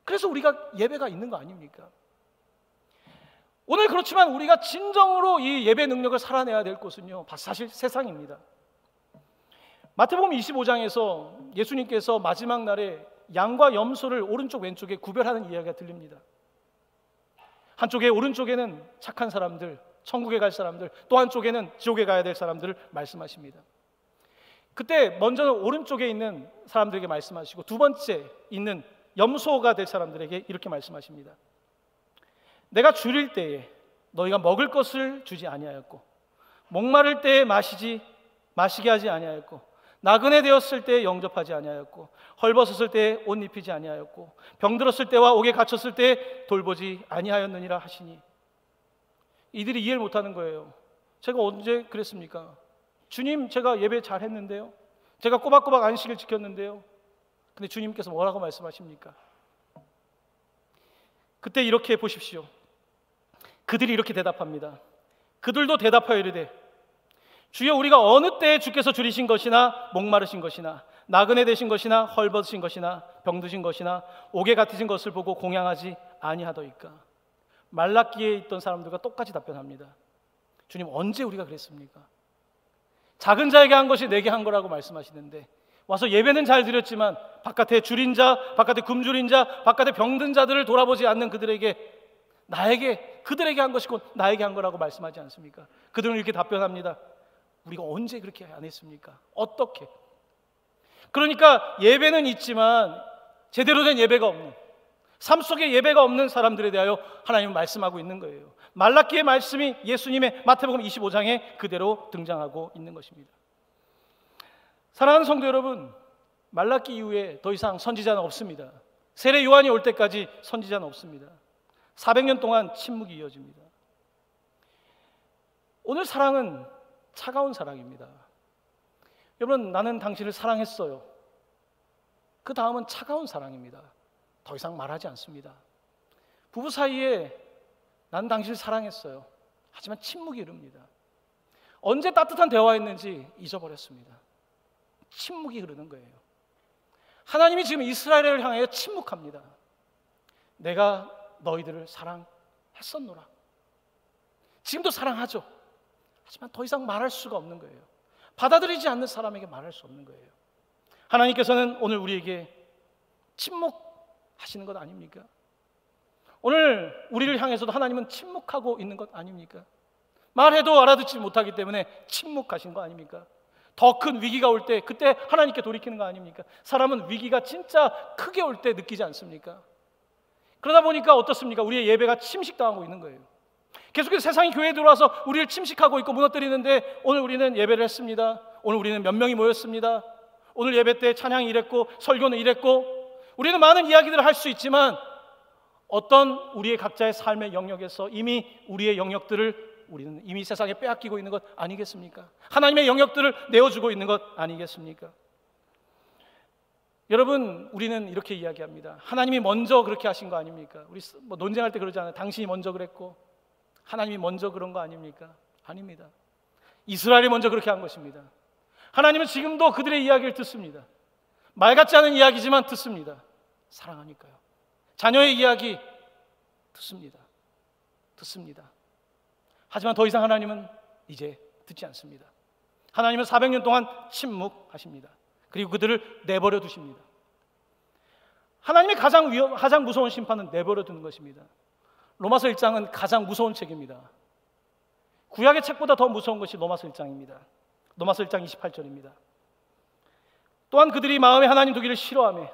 그래서 우리가 예배가 있는 거 아닙니까? 오늘 그렇지만 우리가 진정으로 이 예배 능력을 살아내야 될 곳은요, 사실 세상입니다. 마태복음 25장에서 예수님께서 마지막 날에 양과 염소를 오른쪽 왼쪽에 구별하는 이야기가 들립니다. 한쪽에 오른쪽에는 착한 사람들, 천국에 갈 사람들, 또 한쪽에는 지옥에 가야 될 사람들을 말씀하십니다. 그때 먼저는 오른쪽에 있는 사람들에게 말씀하시고 두 번째 있는 염소가 될 사람들에게 이렇게 말씀하십니다. 내가 줄일 때에 너희가 먹을 것을 주지 아니하였고, 목마를 때에 마시게 하지 아니하였고, 나그네 되었을 때에 영접하지 아니하였고, 헐벗었을 때에 옷 입히지 아니하였고, 병들었을 때와 옥에 갇혔을 때에 돌보지 아니하였느니라 하시니. 이들이 이해를 못하는 거예요. 제가 언제 그랬습니까? 주님, 제가 예배 잘했는데요, 제가 꼬박꼬박 안식일 지켰는데요, 근데 주님께서 뭐라고 말씀하십니까? 그때 이렇게 보십시오. 그들이 이렇게 대답합니다. 그들도 대답하여 이르되 주여 우리가 어느 때에 주께서 줄이신 것이나 목마르신 것이나 나그네 되신 것이나 헐벗으신 것이나 병드신 것이나 옥에 갇히신 것을 보고 공양하지 아니하더이까. 말라기에 있던 사람들과 똑같이 답변합니다. 주님, 언제 우리가 그랬습니까? 작은 자에게 한 것이 내게 한 거라고 말씀하시는데 와서 예배는 잘 드렸지만 바깥에 줄인 자, 바깥에 굶주린 자, 바깥에 병든 자들을 돌아보지 않는 그들에게 그들에게 한 것이 곧 나에게 한 거라고 말씀하지 않습니까? 그들은 이렇게 답변합니다. 우리가 언제 그렇게 안 했습니까? 어떻게? 그러니까 예배는 있지만 제대로 된 예배가 없는, 삶 속에 예배가 없는 사람들에 대하여 하나님은 말씀하고 있는 거예요. 말라기의 말씀이 예수님의 마태복음 25장에 그대로 등장하고 있는 것입니다. 사랑하는 성도 여러분, 말라기 이후에 더 이상 선지자는 없습니다. 세례 요한이 올 때까지 선지자는 없습니다. 400년 동안 침묵이 이어집니다. 오늘 사랑은 차가운 사랑입니다. 여러분, 나는 당신을 사랑했어요. 그 다음은 차가운 사랑입니다. 더 이상 말하지 않습니다. 부부 사이에 난 당신을 사랑했어요. 하지만 침묵이 흐릅니다. 언제 따뜻한 대화했는지 잊어버렸습니다. 침묵이 흐르는 거예요. 하나님이 지금 이스라엘을 향하여 침묵합니다. 내가 너희들을 사랑했었노라. 지금도 사랑하죠. 하지만 더 이상 말할 수가 없는 거예요. 받아들이지 않는 사람에게 말할 수 없는 거예요. 하나님께서는 오늘 우리에게 침묵하시는 것 아닙니까? 오늘 우리를 향해서도 하나님은 침묵하고 있는 것 아닙니까? 말해도 알아듣지 못하기 때문에 침묵하신 거 아닙니까? 더 큰 위기가 올 때 그때 하나님께 돌이키는 거 아닙니까? 사람은 위기가 진짜 크게 올 때 느끼지 않습니까? 그러다 보니까 어떻습니까? 우리의 예배가 침식당하고 있는 거예요. 계속해서 세상이 교회에 들어와서 우리를 침식하고 있고 무너뜨리는데 오늘 우리는 예배를 했습니다. 오늘 우리는 몇 명이 모였습니다. 오늘 예배 때 찬양이 이랬고 설교는 이랬고 우리는 많은 이야기들을 할 수 있지만 어떤 우리의 각자의 삶의 영역에서 이미 우리의 영역들을 우리는 이미 세상에 빼앗기고 있는 것 아니겠습니까? 하나님의 영역들을 내어주고 있는 것 아니겠습니까? 여러분, 우리는 이렇게 이야기합니다. 하나님이 먼저 그렇게 하신 거 아닙니까? 우리 논쟁할 때 그러잖아요. 당신이 먼저 그랬고 하나님이 먼저 그런 거 아닙니까? 아닙니다. 이스라엘이 먼저 그렇게 한 것입니다. 하나님은 지금도 그들의 이야기를 듣습니다. 말 같지 않은 이야기지만 듣습니다. 사랑하니까요. 자녀의 이야기 듣습니다. 하지만 더 이상 하나님은 이제 듣지 않습니다. 하나님은 400년 동안 침묵하십니다. 그리고 그들을 내버려 두십니다. 하나님의 가장 무서운 심판은 내버려 두는 것입니다. 로마서 1장은 가장 무서운 책입니다. 구약의 책보다 더 무서운 것이 로마서 1장입니다. 로마서 1장 28절입니다. 또한 그들이 마음에 하나님 두기를 싫어하며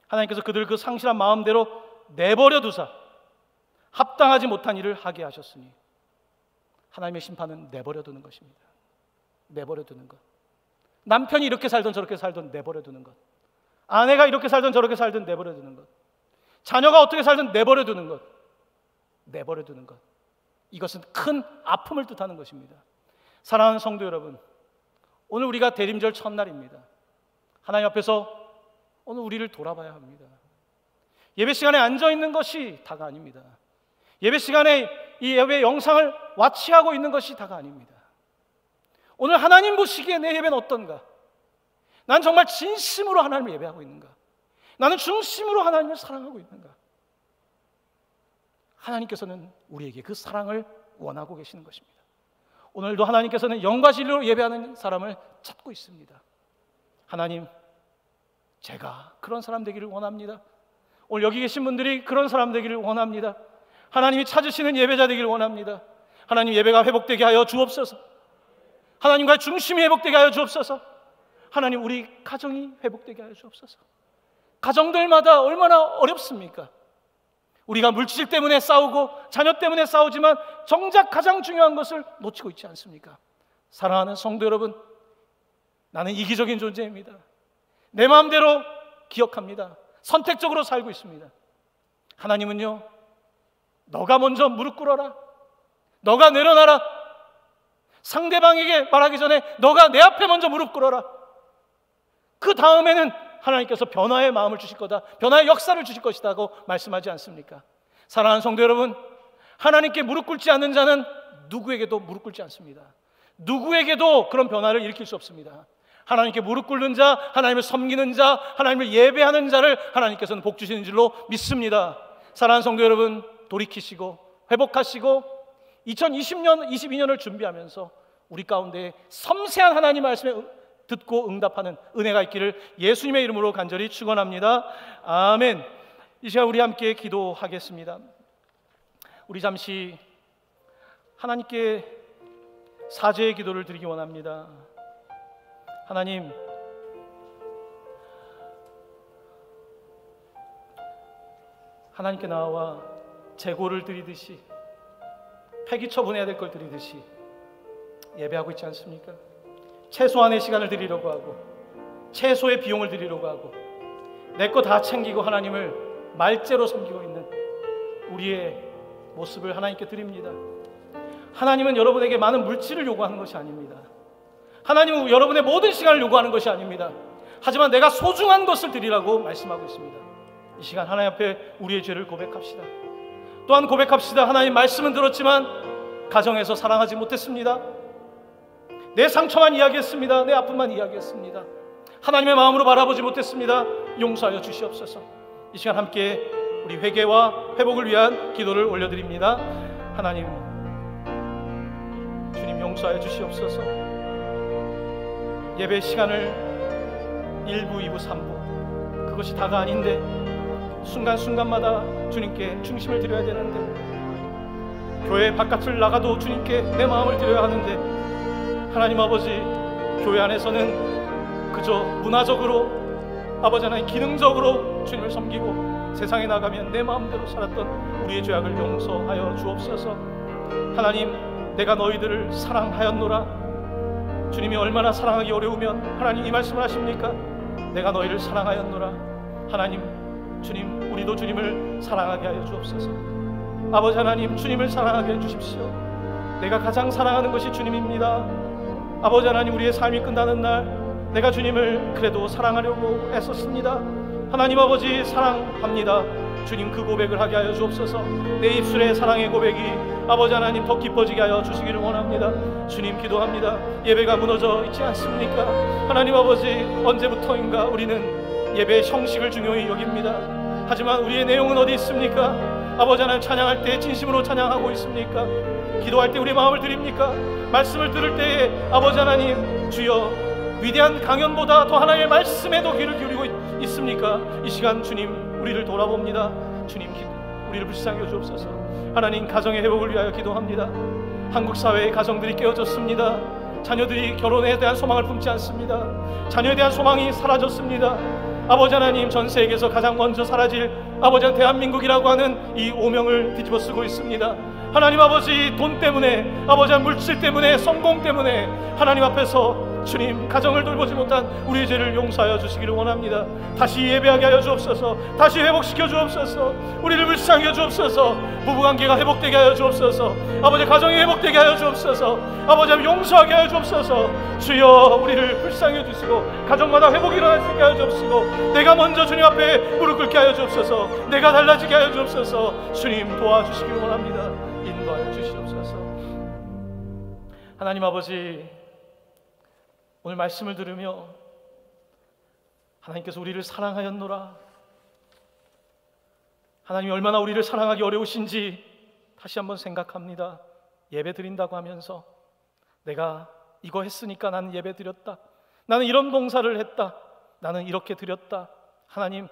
하나님께서 그들을 그 상실한 마음대로 내버려 두사 합당하지 못한 일을 하게 하셨으니 하나님의 심판은 내버려 두는 것입니다. 내버려 두는 것. 남편이 이렇게 살던 저렇게 살던 내버려 두는 것. 아내가 이렇게 살던 저렇게 살던 내버려 두는 것. 자녀가 어떻게 살던 내버려 두는 것. 내버려 두는 것. 이것은 큰 아픔을 뜻하는 것입니다. 사랑하는 성도 여러분, 오늘 우리가 대림절 첫날입니다. 하나님 앞에서 오늘 우리를 돌아봐야 합니다. 예배 시간에 앉아있는 것이 다가 아닙니다. 예배 시간에 이 예배 영상을 와치하고 있는 것이 다가 아닙니다. 오늘 하나님 보시기에 내 예배는 어떤가? 난 정말 진심으로 하나님을 예배하고 있는가? 나는 중심으로 하나님을 사랑하고 있는가? 하나님께서는 우리에게 그 사랑을 원하고 계시는 것입니다. 오늘도 하나님께서는 영과 진리로 예배하는 사람을 찾고 있습니다. 하나님, 제가 그런 사람 되기를 원합니다. 오늘 여기 계신 분들이 그런 사람 되기를 원합니다. 하나님이 찾으시는 예배자 되기를 원합니다. 하나님, 예배가 회복되게 하여 주옵소서. 하나님과의 중심이 회복되게 하여 주옵소서. 하나님, 우리 가정이 회복되게 하여 주옵소서. 가정들마다 얼마나 어렵습니까? 우리가 물질 때문에 싸우고 자녀 때문에 싸우지만 정작 가장 중요한 것을 놓치고 있지 않습니까? 사랑하는 성도 여러분, 나는 이기적인 존재입니다. 내 마음대로 기억합니다. 선택적으로 살고 있습니다. 하나님은요, 너가 먼저 무릎 꿇어라. 너가 내려놔라. 상대방에게 말하기 전에 너가 내 앞에 먼저 무릎 꿇어라. 그 다음에는 하나님께서 변화의 마음을 주실 거다, 변화의 역사를 주실 것이다고 말씀하지 않습니까? 사랑하는 성도 여러분, 하나님께 무릎 꿇지 않는 자는 누구에게도 무릎 꿇지 않습니다. 누구에게도 그런 변화를 일으킬 수 없습니다. 하나님께 무릎 꿇는 자, 하나님을 섬기는 자, 하나님을 예배하는 자를 하나님께서는 복 주시는 줄로 믿습니다. 사랑하는 성도 여러분, 돌이키시고 회복하시고 2020년, 22년을 준비하면서 우리 가운데 섬세한 하나님 말씀에 듣고 응답하는 은혜가 있기를 예수님의 이름으로 간절히 축원합니다. 아멘. 이 시간 우리 함께 기도하겠습니다. 우리 잠시 하나님께 사죄의 기도를 드리기 원합니다. 하나님, 하나님께 나와 재고를 드리듯이, 폐기 처분해야 될 걸 드리듯이 예배하고 있지 않습니까? 최소한의 시간을 드리려고 하고 최소의 비용을 드리려고 하고 내 거 다 챙기고 하나님을 말째로 섬기고 있는 우리의 모습을 하나님께 드립니다. 하나님은 여러분에게 많은 물질을 요구하는 것이 아닙니다. 하나님은 여러분의 모든 시간을 요구하는 것이 아닙니다. 하지만 내가 소중한 것을 드리라고 말씀하고 있습니다. 이 시간 하나님 앞에 우리의 죄를 고백합시다. 또한 고백합시다. 하나님, 말씀은 들었지만 가정에서 사랑하지 못했습니다. 내 상처만 이야기했습니다. 내 아픔만 이야기했습니다. 하나님의 마음으로 바라보지 못했습니다. 용서하여 주시옵소서. 이 시간 함께 우리 회개와 회복을 위한 기도를 올려드립니다. 하나님, 주님 용서하여 주시옵소서. 예배 시간을 1부, 2부, 3부 그것이 다가 아닌데 순간순간마다 주님께 중심을 드려야 되는데, 교회 바깥을 나가도 주님께 내 마음을 드려야 하는데, 하나님 아버지, 교회 안에서는 그저 문화적으로, 아버지 하나님 기능적으로 주님을 섬기고 세상에 나가면 내 마음대로 살았던 우리의 죄악을 용서하여 주옵소서. 하나님, 내가 너희들을 사랑하였노라. 주님이 얼마나 사랑하기 어려우면 하나님 이 말씀을 하십니까? 내가 너희를 사랑하였노라. 하나님, 주님, 우리도 주님을 사랑하게 하여 주옵소서. 아버지 하나님, 주님을 사랑하게 해주십시오. 내가 가장 사랑하는 것이 주님입니다. 아버지 하나님, 우리의 삶이 끝나는 날 내가 주님을 그래도 사랑하려고 애썼습니다. 하나님 아버지, 사랑합니다. 주님, 그 고백을 하게 하여 주옵소서. 내 입술의 사랑의 고백이 아버지 하나님 더 깊어지게 하여 주시기를 원합니다. 주님, 기도합니다. 예배가 무너져 있지 않습니까? 하나님 아버지, 언제부터인가 우리는 예배의 형식을 중요히 여깁니다. 하지만 우리의 내용은 어디 있습니까? 아버지 하나님, 찬양할 때 진심으로 찬양하고 있습니까? 기도할 때 우리의 마음을 드립니까? 말씀을 들을 때에 아버지 하나님, 주여, 위대한 강연보다 더 하나님의 말씀에 더 귀를 기울이고 있습니까? 이 시간 주님, 우리를 돌아봅니다. 주님, 우리를 불쌍히 여주옵소서. 하나님, 가정의 회복을 위하여 기도합니다. 한국 사회의 가정들이 깨어졌습니다. 자녀들이 결혼에 대한 소망을 품지 않습니다. 자녀에 대한 소망이 사라졌습니다. 아버지 하나님, 전 세계에서 가장 먼저 사라질 아버지 하나님, 대한민국이라고 하는 이 오명을 뒤집어 쓰고 있습니다. 하나님 아버지, 돈 때문에, 아버지 하나님, 물질 때문에, 성공 때문에 하나님 앞에서 주님, 가정을 돌보지 못한 우리의 죄를 용서하여 주시기를 원합니다. 다시 예배하게 하여 주옵소서. 다시 회복시켜 주옵소서. 우리를 불쌍히 하여 주옵소서. 부부관계가 회복되게 하여 주옵소서. 아버지, 가정이 회복되게 하여 주옵소서. 아버지, 용서하게 하여 주옵소서. 주여, 우리를 불쌍히 해 주시고 가정마다 회복이 일어날 수 있게 하여 주옵시고, 내가 먼저 주님 앞에 무릎 꿇게 하여 주옵소서. 내가 달라지게 하여 주옵소서. 주님, 도와주시기를 원합니다. 인도하여 주시옵소서. 하나님 아버지, 오늘 말씀을 들으며 하나님께서 우리를 사랑하였노라, 하나님이 얼마나 우리를 사랑하기 어려우신지 다시 한번 생각합니다. 예배 드린다고 하면서 내가 이거 했으니까 나는 예배 드렸다, 나는 이런 봉사를 했다, 나는 이렇게 드렸다. 하나님,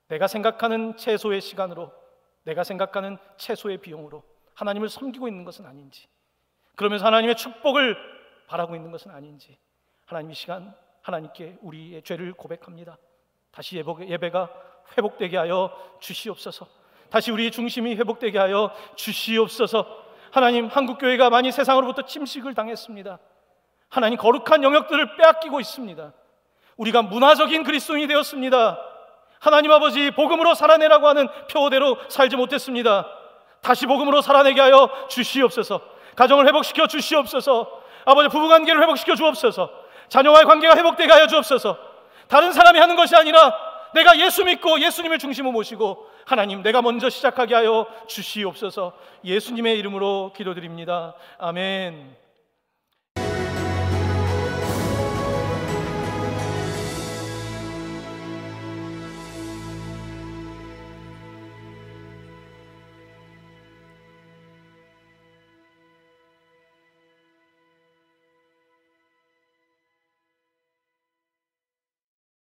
내가 생각하는 최소의 시간으로, 내가 생각하는 최소의 비용으로 하나님을 섬기고 있는 것은 아닌지, 그러면서 하나님의 축복을 바라고 있는 것은 아닌지, 하나님, 이 시간 하나님께 우리의 죄를 고백합니다. 다시 예배가 회복되게 하여 주시옵소서. 다시 우리의 중심이 회복되게 하여 주시옵소서. 하나님, 한국교회가 많이 세상으로부터 침식을 당했습니다. 하나님, 거룩한 영역들을 빼앗기고 있습니다. 우리가 문화적인 그리스도인이 되었습니다. 하나님 아버지, 복음으로 살아내라고 하는 표대로 살지 못했습니다. 다시 복음으로 살아내게 하여 주시옵소서. 가정을 회복시켜 주시옵소서. 아버지, 부부관계를 회복시켜 주옵소서. 자녀와의 관계가 회복되게 하여 주옵소서. 다른 사람이 하는 것이 아니라 내가 예수 믿고 예수님을 중심으로 모시고 하나님 내가 먼저 시작하게 하여 주시옵소서. 예수님의 이름으로 기도드립니다. 아멘.